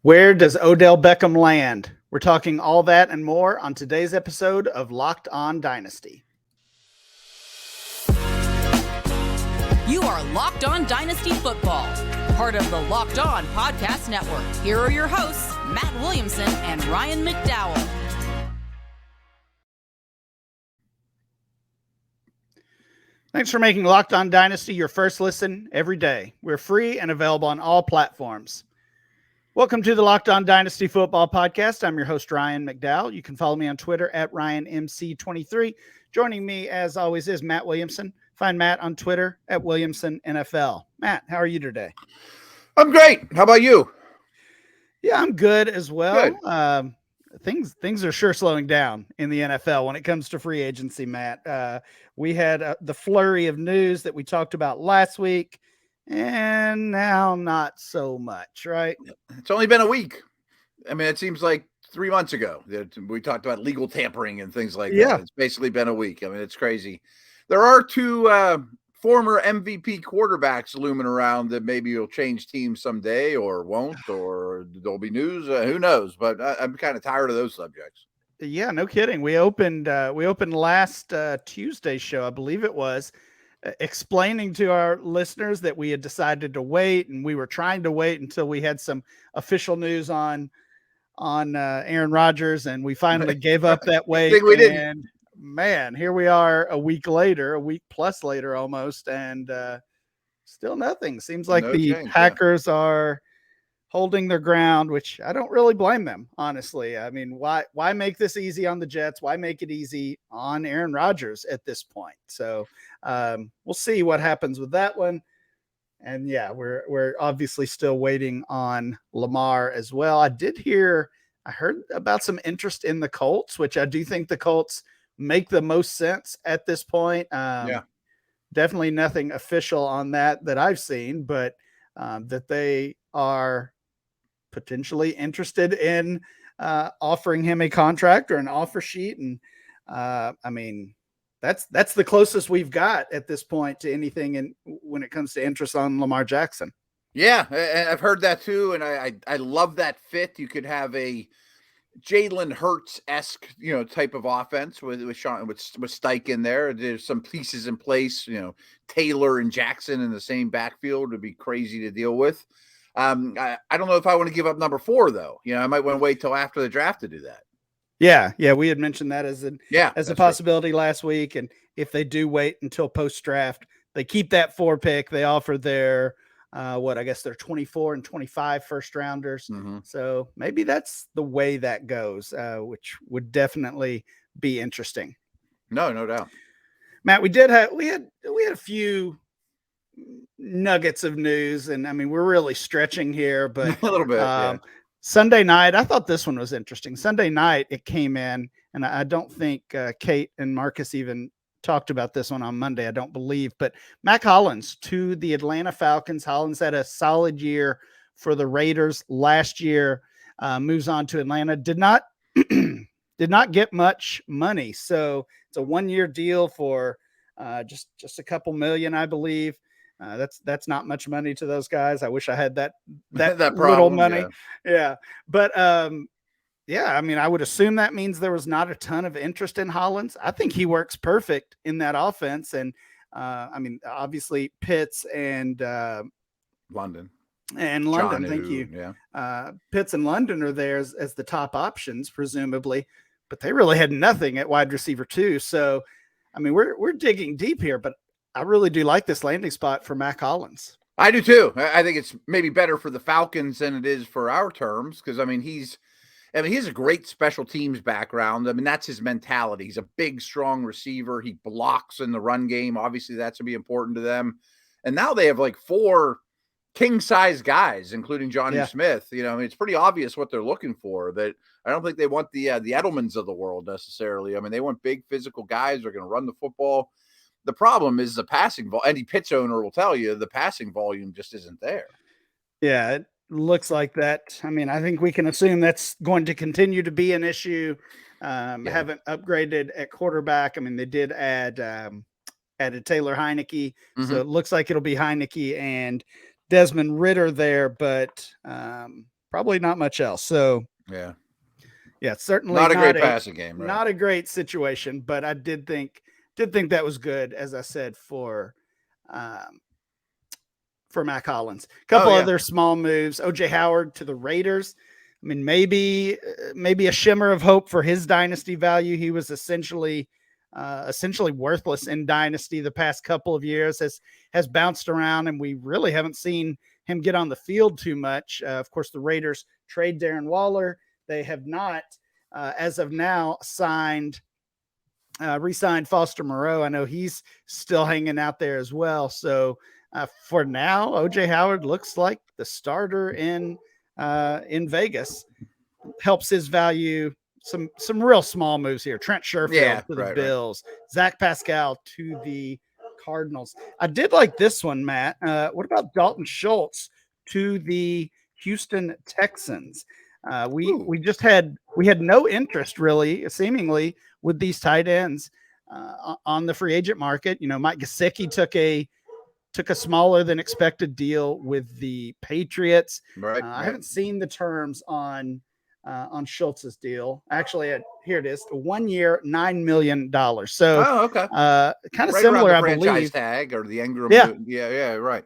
Where does Odell Beckham land? We're talking all that and more on today's episode of Locked On Dynasty. You are Locked On Dynasty Football, part of the Locked On Podcast Network. Here are your hosts, Matt Williamson and Ryan McDowell. Thanks for making Locked On Dynasty your first listen every day. We're free and available on all platforms. Welcome to the Locked On Dynasty Football Podcast. I'm your host, Ryan McDowell. You can follow me on Twitter at RyanMC23. Joining me, as always, is Matt Williamson. Find Matt on Twitter at WilliamsonNFL. Matt, how are you today? I'm great. How about you? Yeah, I'm good as well. Good. Things are sure slowing down in the NFL when it comes to free agency, Matt. We had the flurry of news that we talked about last week, and now not so much, right? It's only been a week. I mean, it seems like 3 months ago that we talked about legal tampering and things like that. It's basically been a week. I mean, it's crazy. There are two former MVP quarterbacks looming around that maybe will change teams someday or won't, or there'll be news. Who knows? But I'm kind of tired of those subjects. Yeah, no kidding. We opened last Tuesday's show, I believe it was, explaining to our listeners that we had decided to wait, and we were trying to wait until we had some official news on Aaron Rodgers, and we finally gave up that wait. I think we didn't. Man, here we are a week plus later almost, and still nothing. Seems like Packers are holding their ground, which I don't really blame them, honestly. I mean, why make this easy on the Jets? Why make it easy on Aaron Rodgers at this point? So we'll see what happens with that one. And yeah, we're obviously still waiting on Lamar as well. I heard about some interest in the Colts, which I do think the Colts make the most sense at this point. Definitely nothing official on that I've seen, but that they are potentially interested in offering him a contract or an offer sheet. And I mean, that's the closest we've got at this point to anything when it comes to interest on Lamar Jackson. Yeah, I've heard that too, and I love that fit. You could have a Jalen Hurts-esque, type of offense with Stike in there. There's some pieces in place, Taylor and Jackson in the same backfield would be crazy to deal with. I don't know if I want to give up number 4 though. I might want to wait till after the draft to do that. Yeah, we had mentioned that as a possibility last week, and if they do wait until post-draft, they keep that 4 pick. They offer their I guess they're 24 and 25 first rounders. Mm-hmm. So maybe that's the way that goes, which would definitely be interesting. No doubt. Matt, we had a few nuggets of news, and I mean, we're really stretching here, but a little bit. Sunday night, I thought this one was interesting. Sunday night, it came in, and I don't think Kate and Marcus even talked about this one on Monday, I don't believe, but Mac Hollins to the Atlanta Falcons. Hollins had a solid year for the Raiders last year, moves on to Atlanta, did not get much money. So it's a 1-year deal for just a couple million, I believe. That's not much money to those guys. I wish I had that problem, little money. Yeah. But I mean, I would assume that means there was not a ton of interest in Hollins. I think he works perfect in that offense. And I mean, obviously Pitts and London. Thank you. Yeah. Pitts and London are there as the top options, presumably, but they really had nothing at wide receiver too. So, I mean, we're digging deep here, but I really do like this landing spot for Mac Hollins. I do too. I think it's maybe better for the Falcons than it is for our terms. Cause I mean, he has a great special teams background. I mean, that's his mentality. He's a big, strong receiver. He blocks in the run game. Obviously that's going to be important to them. And now they have like 4 king size guys, including Johnny Smith. I mean, it's pretty obvious what they're looking for. That I don't think they want the Edelmans of the world necessarily. I mean, they want big physical guys who are going to run the football. The problem is the passing volume. Any Pitts owner will tell you the passing volume just isn't there. Yeah, it looks like that. I mean, I think we can assume that's going to continue to be an issue. Haven't upgraded at quarterback. I mean, they did added Taylor Heineke. Mm-hmm. So it looks like it'll be Heineke and Desmond Ridder there, but probably not much else. So yeah, certainly not a great passing game, right? Not a great situation, but I did think that was good, as I said, for Mac Hollins. A couple other small moves. OJ Howard to the Raiders. I mean, maybe a shimmer of hope for his dynasty value. He was essentially worthless in dynasty the past couple of years, has bounced around, and we really haven't seen him get on the field too much. Of course, the Raiders trade Darren Waller. They have not, as of now, re-signed Foster Moreau. I know he's still hanging out there as well. So for now, OJ Howard looks like the starter in Vegas. Helps his value. Some real small moves here. Trent Sherfield to the Bills. Right. Zach Pascal to the Cardinals. I did like this one, Matt. What about Dalton Schultz to the Houston Texans? We had no interest really, seemingly, with these tight ends on the free agent market. You know, Mike Gesicki took a smaller than expected deal with the Patriots. Right. I haven't seen the terms on Schultz's deal. Actually, here it is: 1 year, $9 million. So, kind of similar, I believe. Franchise tag or the Ingram. Yeah, right.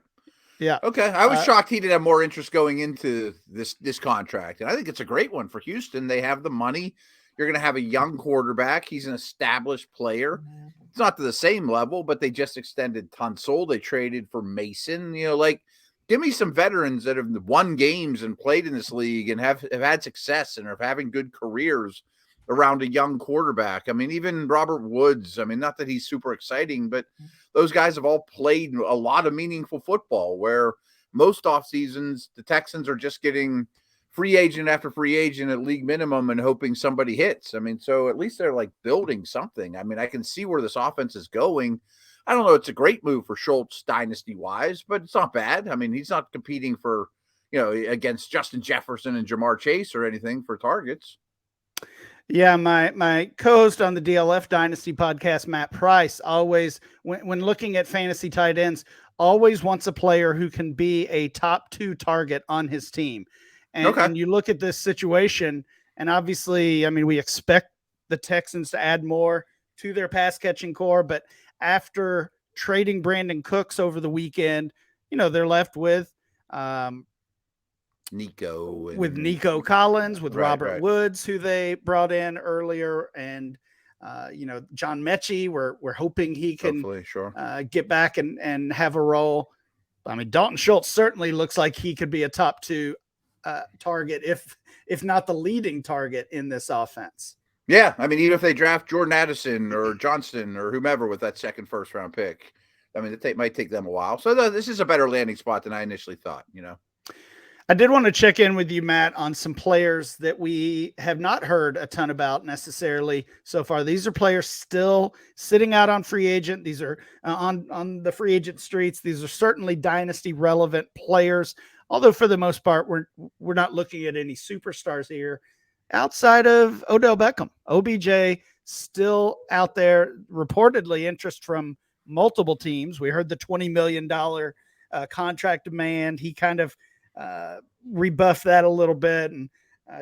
Yeah. Okay. I was shocked he didn't have more interest going into this contract, and I think it's a great one for Houston. They have the money. You're going to have a young quarterback. He's an established player. It's not to the same level, but they just extended Tunsil. They traded for Mason. You know, like, give me some veterans that have won games and played in this league and have had success and are having good careers around a young quarterback. I mean, even Robert Woods, I mean, not that he's super exciting, but those guys have all played a lot of meaningful football, where most off seasons, the Texans are just getting free agent after free agent at league minimum and hoping somebody hits. I mean, so at least they're like building something. I mean, I can see where this offense is going. I don't know. It's a great move for Schultz dynasty wise, but it's not bad. I mean, he's not competing for, against Justin Jefferson and Jamar Chase or anything for targets. Yeah, my co-host on the DLF Dynasty podcast, Matt Price, always, when looking at fantasy tight ends, always wants a player who can be a top 2 target on his team. And you look at this situation, and obviously, I mean, we expect the Texans to add more to their pass-catching core, but after trading Brandon Cooks over the weekend, they're left with Nico Collins, with Robert Woods, who they brought in earlier, and John Mechie. We're hoping he can get back and have a role. I mean, Dalton Schultz certainly looks like he could be a top 2 target, if not the leading target in this offense. Yeah, I mean, even if they draft Jordan Addison or Johnston or whomever with that second first-round pick, I mean, it might take them a while. So this is a better landing spot than I initially thought, I did want to check in with you, Matt, on some players that we have not heard a ton about necessarily so far. These are players still sitting out on free agent. These are on the free agent streets. These are certainly dynasty relevant players, although for the most part, we're not looking at any superstars here outside of Odell Beckham. OBJ still out there, reportedly interest from multiple teams. We heard the $20 million contract demand. He kind of rebuffed that a little bit and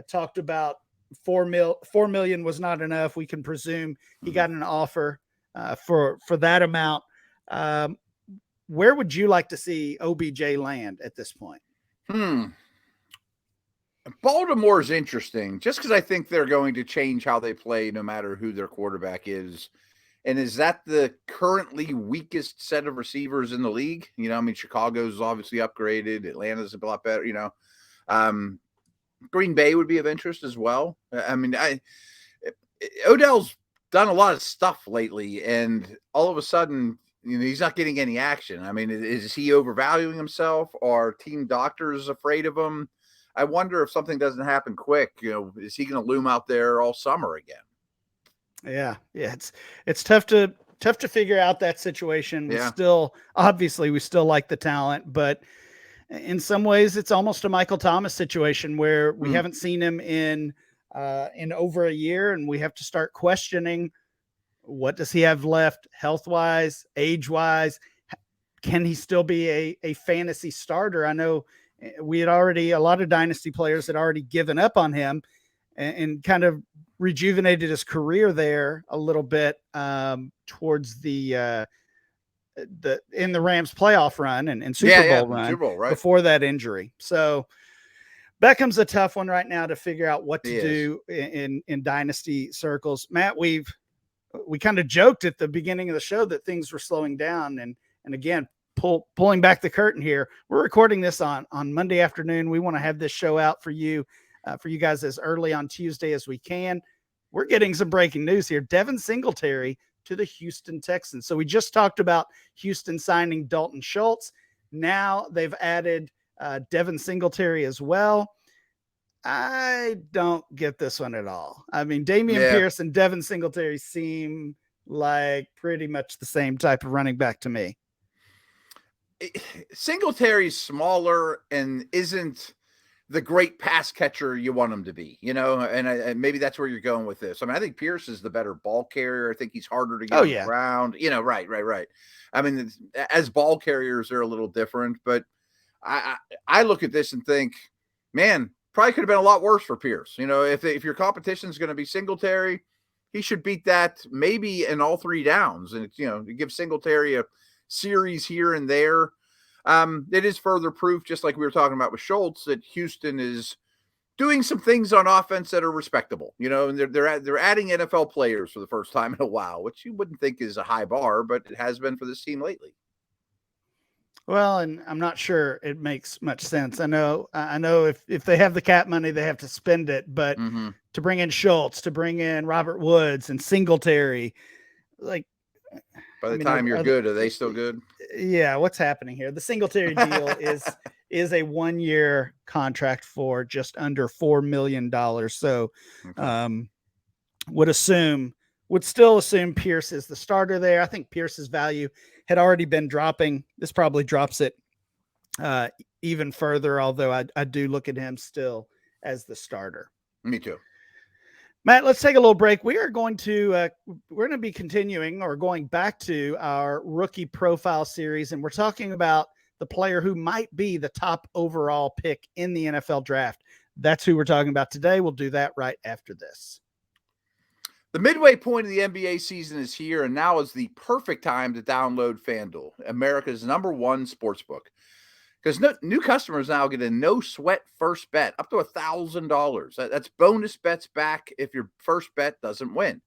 talked about $4 million was not enough. We can presume he got an offer for that amount. Where would you like to see OBJ land at this point? Baltimore is interesting just because I think they're going to change how they play no matter who their quarterback is. And is that the currently weakest set of receivers in the league? I mean, Chicago's obviously upgraded. Atlanta's a lot better, Green Bay would be of interest as well. I mean, Odell's done a lot of stuff lately, and all of a sudden, he's not getting any action. I mean, is he overvaluing himself? Are team doctors afraid of him? I wonder if something doesn't happen quick, is he going to loom out there all summer again? Yeah. It's tough to figure out that situation. We still like the talent, but in some ways it's almost a Michael Thomas situation where we haven't seen him in over a year, and we have to start questioning, what does he have left health-wise, age-wise? Can he still be a fantasy starter? I know We had already, a lot of Dynasty players had already given up on him and kind of rejuvenated his career there a little bit towards in the Rams playoff run and Super Bowl run Super Bowl, right. Before that injury. So Beckham's a tough one right now to figure out what to do in Dynasty circles. Matt, we kind of joked at the beginning of the show that things were slowing down. And again, pulling back the curtain here, we're recording this on Monday afternoon. We want to have this show out for you guys as early on Tuesday as we can. We're getting some breaking news here. Devin Singletary to the Houston Texans. So we just talked about Houston signing Dalton Schultz. Now they've added Devin Singletary as well. I don't get this one at all. I mean, Dameon Pierce and Devin Singletary seem like pretty much the same type of running back to me. Singletary's smaller and isn't the great pass catcher you want him to be, and maybe that's where you're going with this. I mean, I think Pierce is the better ball carrier. I think he's harder to get around, right. I mean, as ball carriers, they're a little different, but I look at this and think, man, probably could have been a lot worse for Pierce. If your competition is going to be Singletary, he should beat that maybe in all three downs. And you give Singletary a series here and there. It is further proof, just like we were talking about with Schultz, that Houston is doing some things on offense that are respectable. And they're adding NFL players for the first time in a while, which you wouldn't think is a high bar, but it has been for this team lately. Well, and I'm not sure it makes much sense. I know if they have the cap money, they have to spend it, but to bring in Schultz, to bring in Robert Woods and Singletary, like by the time you're good, are they still good? Yeah. What's happening here? The Singletary deal is a 1-year contract for just under $4 million. So, would still assume Pierce is the starter there. I think Pierce's value had already been dropping. This probably drops it even further, although I do look at him still as the starter. Me too. Matt, let's take a little break. We are going to be continuing or going back to our rookie profile series, and we're talking about the player who might be the top overall pick in the NFL draft. That's who we're talking about today. We'll do that right after this. The midway point of the NBA season is here, and now is the perfect time to download FanDuel, America's #1 sportsbook. Because new customers now get a no-sweat first bet up to $1,000. That's bonus bets back if your first bet doesn't win.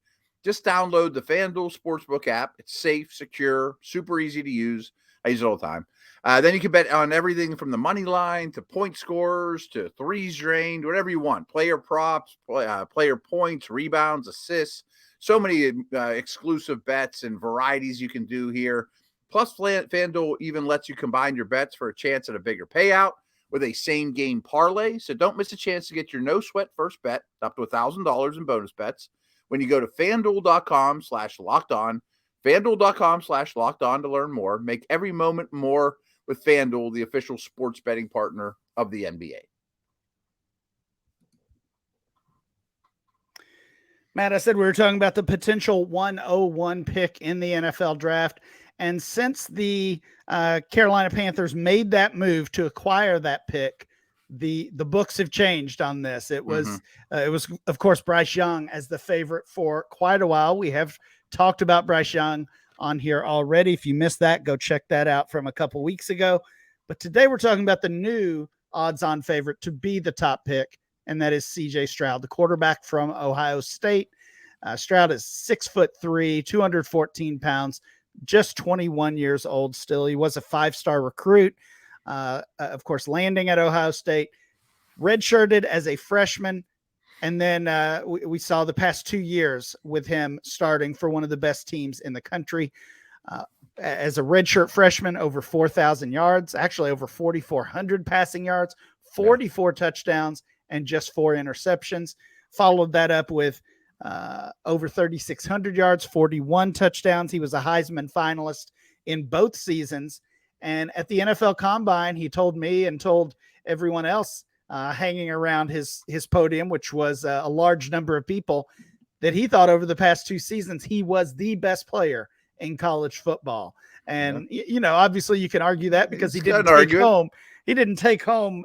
Just download the FanDuel Sportsbook app. It's safe, secure, super easy to use. I use it all the time. Then you can bet on everything from the money line to point scorers to threes drained, whatever you want. Player props, player points, rebounds, assists. So many exclusive bets and varieties you can do here. Plus, FanDuel even lets you combine your bets for a chance at a bigger payout with a same-game parlay. So don't miss a chance to get your no-sweat first bet up to $1,000 in bonus bets when you go to FanDuel.com/LockedOn. FanDuel.com/LockedOn to learn more. Make every moment more with FanDuel, the official sports betting partner of the NBA. Matt, I said we were talking about the potential 101 pick in the NFL draft. And since the Carolina Panthers made that move to acquire that pick, the books have changed on this. It was, of course, Bryce Young as the favorite for quite a while. We have talked about Bryce Young on here already. If you missed that, go check that out from a couple weeks ago. But today we're talking about the new odds-on favorite to be the top pick, and that is CJ Stroud, the quarterback from Ohio State. Stroud is 6'3", 214 pounds. Just 21 years old still. He was a 5-star recruit, of course, landing at Ohio State, redshirted as a freshman. And then we saw the past 2 years with him starting for one of the best teams in the country. As a redshirt freshman, over 4,000 yards, actually over 4,400 passing yards, 44 touchdowns, and just 4 interceptions. Followed that up with over 3,600 yards, 41 touchdowns. He was a Heisman finalist in both seasons. And at the NFL Combine, he told me and told everyone else hanging around his podium, which was a large number of people, that he thought over the past 2 seasons he was the best player in college football. And, obviously you can argue that because he didn't take home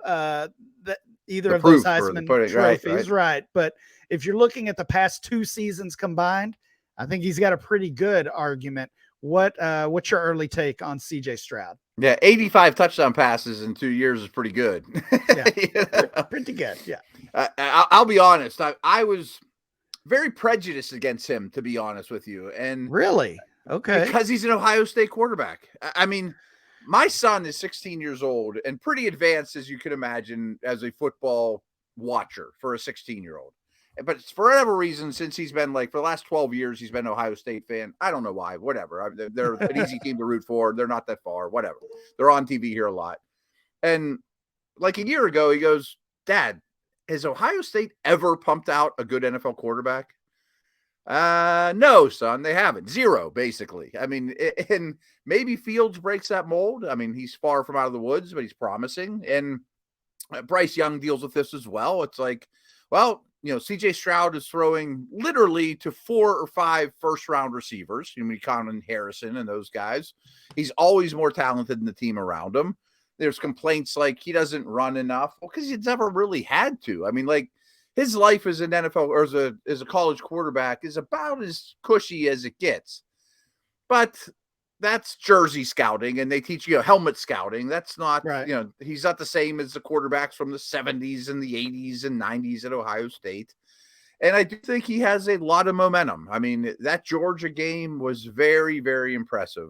either of those Heisman trophies. Right. But if you're looking at the past 2 seasons combined, I think he's got a pretty good argument. What's your early take on CJ Stroud? Yeah, 85 touchdown passes in 2 years is pretty good. Yeah, pretty good. Yeah. I'll be honest. I was very prejudiced against him, to be honest with you. And really? Okay. Because he's an Ohio State quarterback. I mean, my son is 16 years old and pretty advanced, as you can imagine, as a football watcher for a 16-year-old. But for whatever reason, since he's been for the last 12 years, he's been an Ohio State fan. I don't know why, whatever. They're an easy team to root for. They're not that far, whatever. They're on TV here a lot. And a year ago, he goes, Dad, has Ohio State ever pumped out a good NFL quarterback? No, son, they haven't. Zero, basically. I mean, and maybe Fields breaks that mold. I mean, he's far from out of the woods, but he's promising. And Bryce Young deals with this as well. It's CJ Stroud is throwing literally to 4 or 5 first-round receivers. You count in Harrison and those guys. He's always more talented than the team around him. There's complaints he doesn't run enough. Well, because he's never really had to. I mean, his life as an NFL or as a college quarterback is about as cushy as it gets. But that's jersey scouting, and they teach you helmet scouting. That's not, right. He's not the same as the quarterbacks from the 70s and the 80s and 90s at Ohio State. And I do think he has a lot of momentum. I mean, that Georgia game was very, very impressive.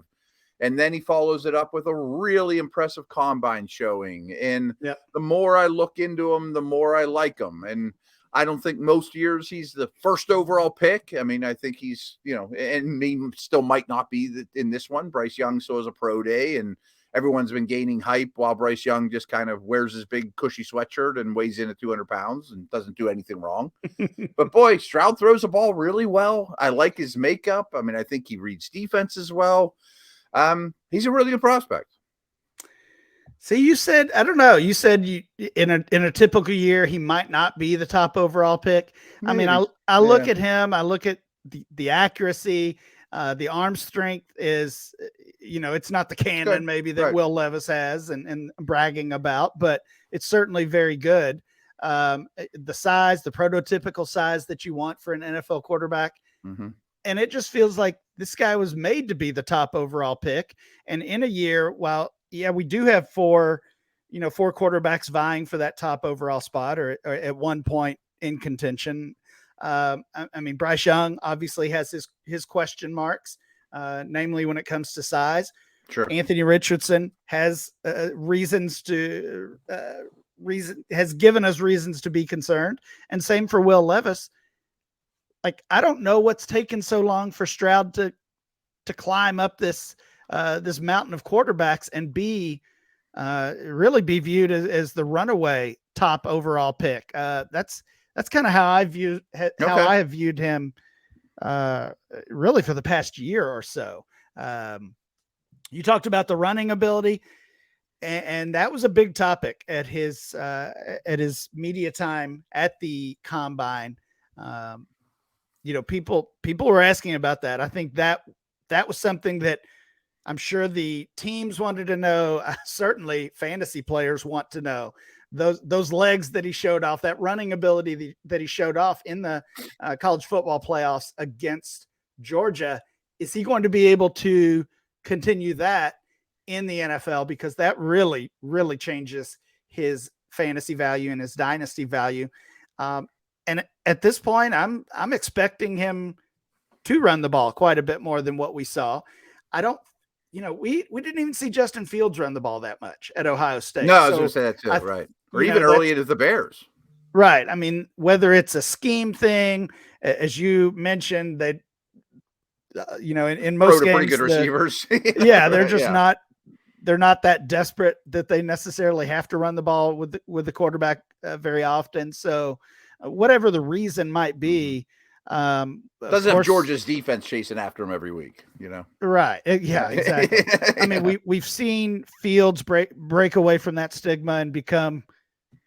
And then he follows it up with a really impressive combine showing. And the more I look into him, the more I like him. And I don't think most years he's the first overall pick. I mean, I think he's, and he still might not be in this one. Bryce Young still has a pro day, and everyone's been gaining hype while Bryce Young just kind of wears his big cushy sweatshirt and weighs in at 200 pounds and doesn't do anything wrong. But boy, Stroud throws the ball really well. I like his makeup. I mean, I think he reads defense as well. He's a really good prospect. See, you said, I don't know. You said in a typical year, he might not be the top overall pick. Maybe. I mean, I look at him, I look at the accuracy, the arm strength is, it's not the cannon maybe that Will Levis has and bragging about, but it's certainly very good. The size, the prototypical size that you want for an NFL quarterback. Mm-hmm. And it just feels like this guy was made to be the top overall pick. And in a year, we do have 4 quarterbacks vying for that top overall spot or at one point in contention. I mean, Bryce Young obviously has his question marks, namely when it comes to size. Sure. Anthony Richardson has has given us reasons to be concerned. And same for Will Levis. I don't know what's taken so long for Stroud to climb up this mountain of quarterbacks and really be viewed as the runaway top overall pick. That's kind of how I have viewed him really for the past year or so. You talked about the running ability, and that was a big topic at his media time at the combine. People were asking about that. I think that was something that I'm sure the teams wanted to know. Certainly fantasy players want to know those legs that he showed off, that running ability that he showed off in the college football playoffs against Georgia. Is he going to be able to continue that in the NFL? Because that really, really changes his fantasy value and his dynasty value. And at this point, I'm expecting him to run the ball quite a bit more than what we saw. I don't, we didn't even see Justin Fields run the ball that much at Ohio State. No, I was going to say that too, right? Or even early into the Bears. Right. I mean, whether it's a scheme thing, as you mentioned, that in most games, pretty good receivers. They're just not. They're not that desperate that they necessarily have to run the ball with the quarterback very often. So, whatever the reason might be, doesn't have Georgia's defense chasing after him every week, Right. Yeah, exactly. I mean, we've seen Fields break away from that stigma and become,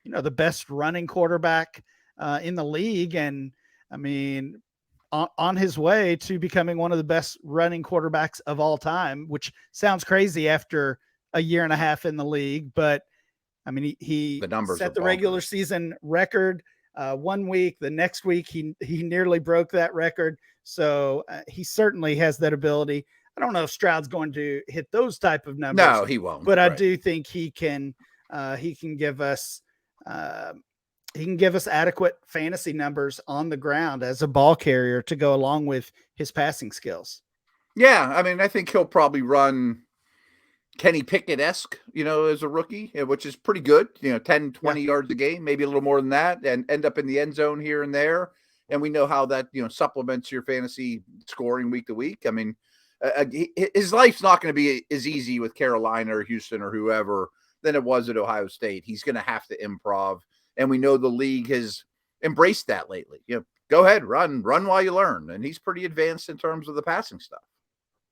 the best running quarterback in the league. And I mean, on his way to becoming one of the best running quarterbacks of all time, which sounds crazy after a year and a half in the league. But I mean, he set the regular season record 1 week. The next week, he nearly broke that record. So he certainly has that ability. I don't know if Stroud's going to hit those type of numbers. No, he won't. But I do think he can give us adequate fantasy numbers on the ground as a ball carrier to go along with his passing skills. Yeah, I mean, I think he'll probably run Kenny Pickett-esque, as a rookie, which is pretty good, 10, 20 yards a game, maybe a little more than that, and end up in the end zone here and there. And we know how that, supplements your fantasy scoring week to week. I mean, his life's not going to be as easy with Carolina or Houston or whoever than it was at Ohio State. He's going to have to improv. And we know the league has embraced that lately. Go ahead, run while you learn. And he's pretty advanced in terms of the passing stuff.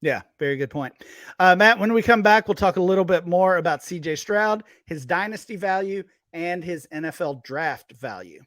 Yeah, very good point. Matt, when we come back, we'll talk a little bit more about CJ Stroud, his dynasty value, and his NFL draft value.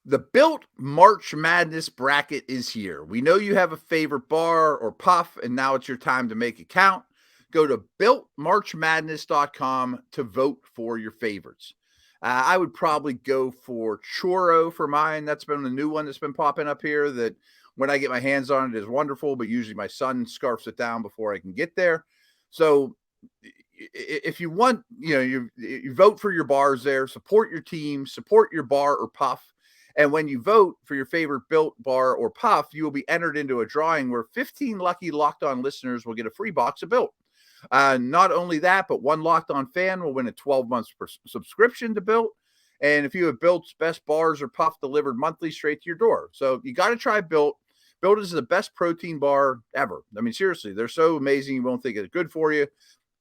The Built March Madness bracket is here. We know you have a favorite bar or puff, and now it's your time to make it count. Go to builtmarchmadness.com to vote for your favorites. I would probably go for Churro for mine. That's been the new one that's been popping up here that when I get my hands on it is wonderful, but usually my son scarfs it down before I can get there. So if you want, you vote for your bars there, support your team, support your bar or puff. And when you vote for your favorite Built bar or puff, you will be entered into a drawing where 15 lucky Locked On listeners will get a free box of Built. Not only that, but one Locked On fan will win a 12-month subscription to Built. And if you have Built's best bars or puff delivered monthly straight to your door. So you got to try Built. Built is the best protein bar ever. I mean, seriously, they're so amazing. You won't think it's good for you.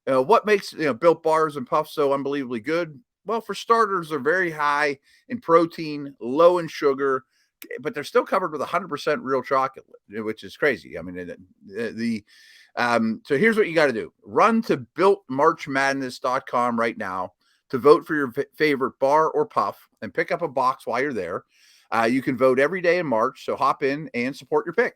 What makes Built bars and puffs so unbelievably good? Well, for starters, they're very high in protein, low in sugar, but they're still covered with 100% real chocolate, which is crazy. I mean, so here's what you got to do. Run to builtmarchmadness.com right now to vote for your favorite bar or puff and pick up a box while you're there. You can vote every day in March, so hop in and support your pick.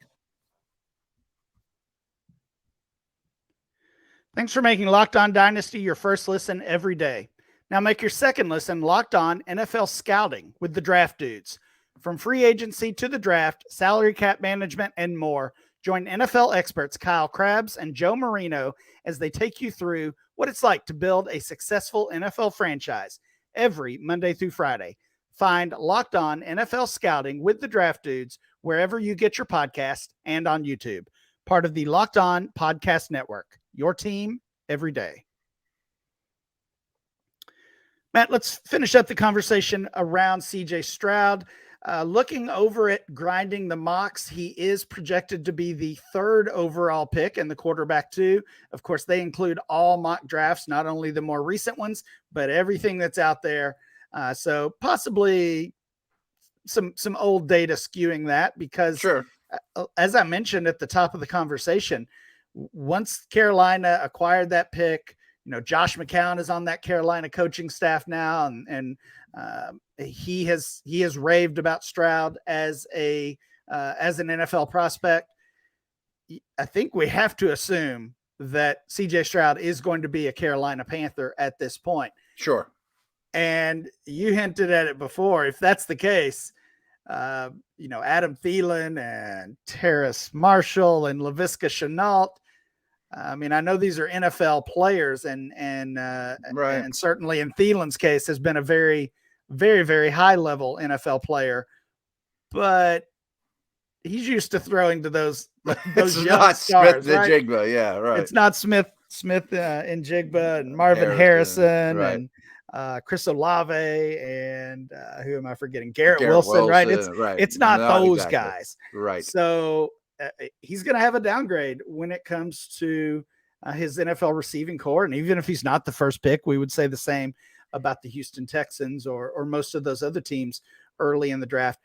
Thanks for making Locked On Dynasty your first listen every day. Now make your second listen Locked On NFL Scouting with the Draft Dudes. From free agency to the draft, salary cap management, and more, join NFL experts Kyle Krabs and Joe Marino as they take you through what it's like to build a successful NFL franchise every Monday through Friday. Find Locked On NFL Scouting with the Draft Dudes wherever you get your podcast and on YouTube. Part of the Locked On Podcast Network. Your team every day. Matt, let's finish up the conversation around CJ Stroud. Looking over at grinding the mocks, he is projected to be the 3rd overall pick in the quarterback 2. Of course, they include all mock drafts, not only the more recent ones, but everything that's out there. So possibly some old data skewing that because, sure. As I mentioned at the top of the conversation, once Carolina acquired that pick, Josh McCown is on that Carolina coaching staff now, and he has raved about Stroud as an NFL prospect. I think we have to assume that CJ Stroud is going to be a Carolina Panther at this point. Sure. And you hinted at it before. If that's the case, Adam Thielen and Terrace Marshall and Laviska Shenault. I mean, I know these are NFL players, and certainly in Thielen's case has been a very, very, very high level NFL player, but he's used to throwing to those young stars, Smith right? Njigba, yeah, right. It's not Smith and Njigba and Marvin Harrison right. and Chris Olave and who am I forgetting? Garrett Wilson, right? It's not those guys, right? So he's going to have a downgrade when it comes to his NFL receiving core, and even if he's not the first pick, we would say the same about the Houston Texans or most of those other teams early in the draft.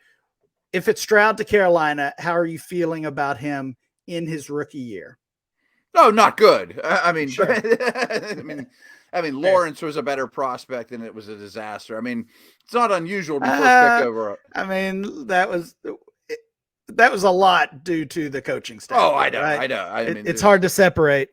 If it's Stroud to Carolina, how are you feeling about him in his rookie year? Oh, not good. I mean, sure. I mean, Lawrence was a better prospect, and it was a disaster. I mean, it's not unusual to be first pick over. I mean, that was that was a lot due to the coaching staff. Oh, I know, right? I know. I mean, it's hard to separate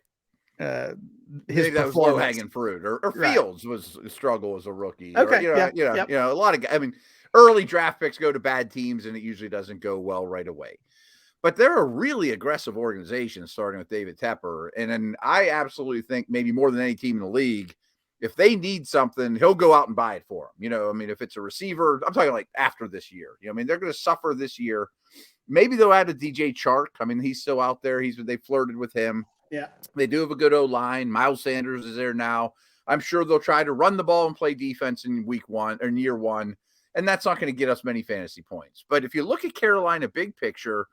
his that was low hanging fruit, or Fields was a struggle as a rookie. Okay, Or, a lot of. I mean, early draft picks go to bad teams, and it usually doesn't go well right away. But they're a really aggressive organization, starting with David Tepper, and then I absolutely think maybe more than any team in the league, if they need something, he'll go out and buy it for them. I mean, if it's a receiver, I'm talking like after this year. I mean, they're going to suffer this year. Maybe they'll add a DJ Chark. I mean, he's still out there. They flirted with him. Yeah, they do have a good O-line. Miles Sanders is there now. I'm sure they'll try to run the ball and play defense in week one or year one, and that's not going to get us many fantasy points. But if you look at Carolina big picture,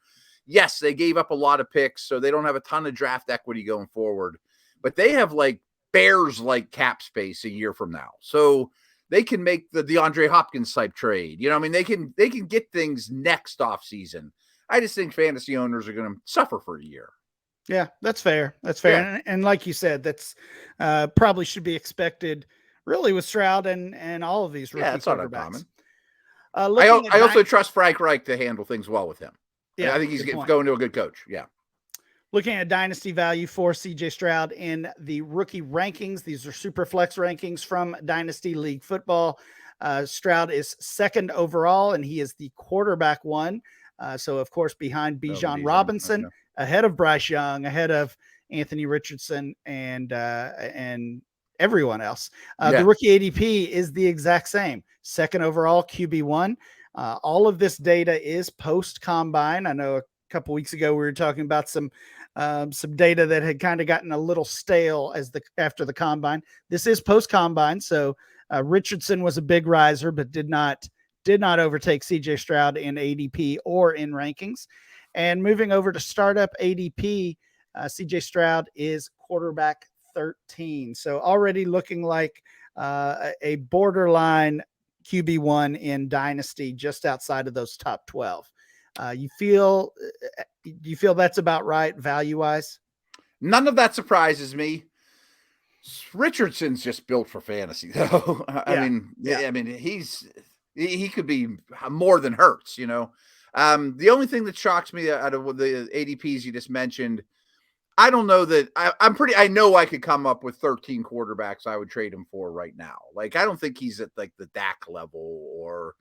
yes, they gave up a lot of picks, so they don't have a ton of draft equity going forward. But they have like Bears-like cap space a year from now, so they can make the DeAndre Hopkins type trade. I mean, they can get things next offseason. I just think fantasy owners are going to suffer for a year. Yeah, that's fair. That's fair. Yeah. And like you said, that's probably should be expected really with Stroud and all of these rookie quarterbacks. I also trust Frank Reich to handle things well with him. Yeah, I think he's going to a good coach. Yeah. Looking at dynasty value for CJ Stroud in the rookie rankings. These are super flex rankings from Dynasty League Football. Stroud is second overall, and he is the quarterback one. So, of course, behind Bijan Robinson, ahead of Bryce Young, ahead of Anthony Richardson, and everyone else. The rookie ADP is the exact same. Second overall, QB1. All of this data is post-combine. I know a couple weeks ago we were talking about some data that had kind of gotten a little stale after the combine. This is post-combine, so Richardson was a big riser, but did not overtake CJ Stroud in ADP or in rankings. And moving over to startup ADP, CJ Stroud is quarterback 13. So already looking like a borderline QB1 in Dynasty, just outside of those top 12. Do you feel that's about right value-wise? None of that surprises me. Richardson's just built for fantasy, though. I mean, he could be more than Hurts, The only thing that shocks me out of the ADPs you just mentioned, I don't know that I know I could come up with 13 quarterbacks I would trade him for right now. Like, I don't think he's at like the Dak level or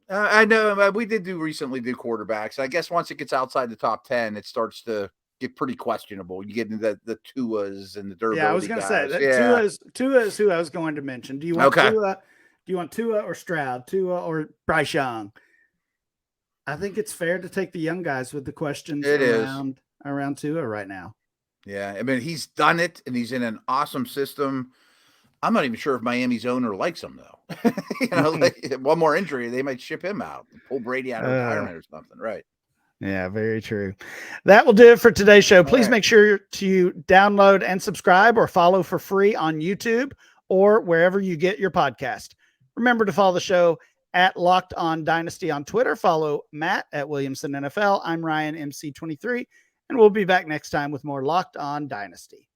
I know we did recently do quarterbacks. I guess once it gets outside the top 10, it starts to get pretty questionable. You get into the Tuas and the durability. Yeah, I was going to say that Tua is who I was going to mention. Do you want Tua? Do you want Tua or Stroud? Tua or Bryce Young? I think it's fair to take the young guys with the questions around Tua right now. Yeah, I mean, he's done it, and he's in an awesome system. I'm not even sure if Miami's owner likes him, though. Like one more injury, they might ship him out, pull Brady out of retirement or something, right? Yeah, very true. That will do it for today's show. Please make sure to download and subscribe or follow for free on YouTube or wherever you get your podcast. Remember to follow the show at Locked On Dynasty on Twitter. Follow Matt at Williamson NFL. I'm Ryan MC23, and we'll be back next time with more Locked On Dynasty.